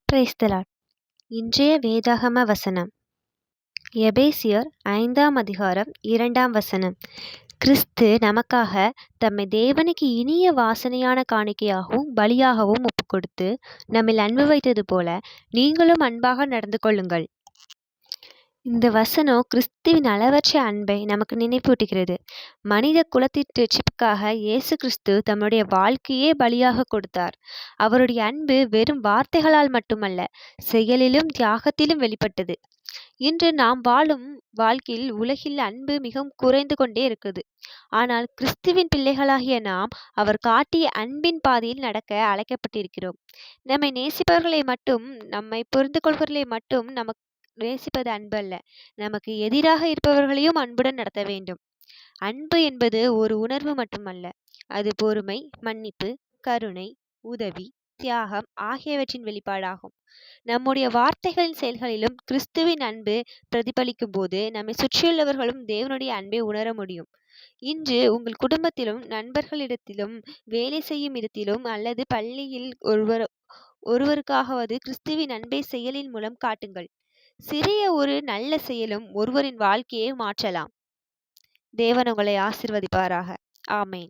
Praise the Lord. இன்றைய வேதாகம வசனம் எபேசியர் 5:2. கிறிஸ்து நமக்காக தம்மை தேவனுக்கு இனிய வாசனையான காணிக்கையாகவும் பலியாகவும் ஒப்புக்கொடுத்து நம்மில் அன்பு வைத்தது போல நீங்களும் அன்பாக நடந்து கொள்ளுங்கள். இந்த வசனம் கிறிஸ்துவின் அளவற்ற அன்பை நமக்கு நினைப்பூட்டுகிறது. மனித குலத்தின் ரட்சிப்புக்காக இயேசு கிறிஸ்து தம்முடைய வாழ்க்கையே பலியாக கொடுத்தார். அவருடைய அன்பு வெறும் வார்த்தைகளால் மட்டுமல்ல, செயலிலும் தியாகத்திலும் வெளிப்பட்டது. இன்று நாம் வாழும் வாழ்க்கையில் உலகில் அன்பு மிகவும் குறைந்து கொண்டே இருக்குது. ஆனால் கிறிஸ்துவின் பிள்ளைகளாகிய நாம் அவர் காட்டிய அன்பின் பாதையில் நடக்க அழைக்கப்பட்டிருக்கிறோம். நம்மை நேசிப்பவர்களை மட்டும், நம்மை புரிந்து கொள்வர்களை மட்டும் நமக்கு நேசிப்பது அன்பு அல்ல, நமக்கு எதிராக இருப்பவர்களையும் அன்புடன் நடத்த வேண்டும். அன்பு என்பது ஒரு உணர்வு மட்டுமல்ல, அது பொறுமை, மன்னிப்பு, கருணை, உதவி, தியாகம் ஆகியவற்றின் வெளிப்பாடாகும். நம்முடைய வார்த்தைகளின் செயல்களிலும் கிறிஸ்துவின் அன்பு பிரதிபலிக்கும் போது நம்மை சுற்றியுள்ளவர்களும் தேவனுடைய அன்பை உணர முடியும். இன்று உங்கள் குடும்பத்திலும், நண்பர்களிடத்திலும், வேலை செய்யும் இடத்திலும் அல்லது பள்ளியில் ஒருவருக்காகவது கிறிஸ்துவின் அன்பை செயலின் மூலம் காட்டுங்கள். சிறிய ஒரு நல்ல செயலும் ஒருவரின் வாழ்க்கையை மாற்றலாம். தேவன் உங்களை ஆசீர்வதிப்பாராக. ஆமென்.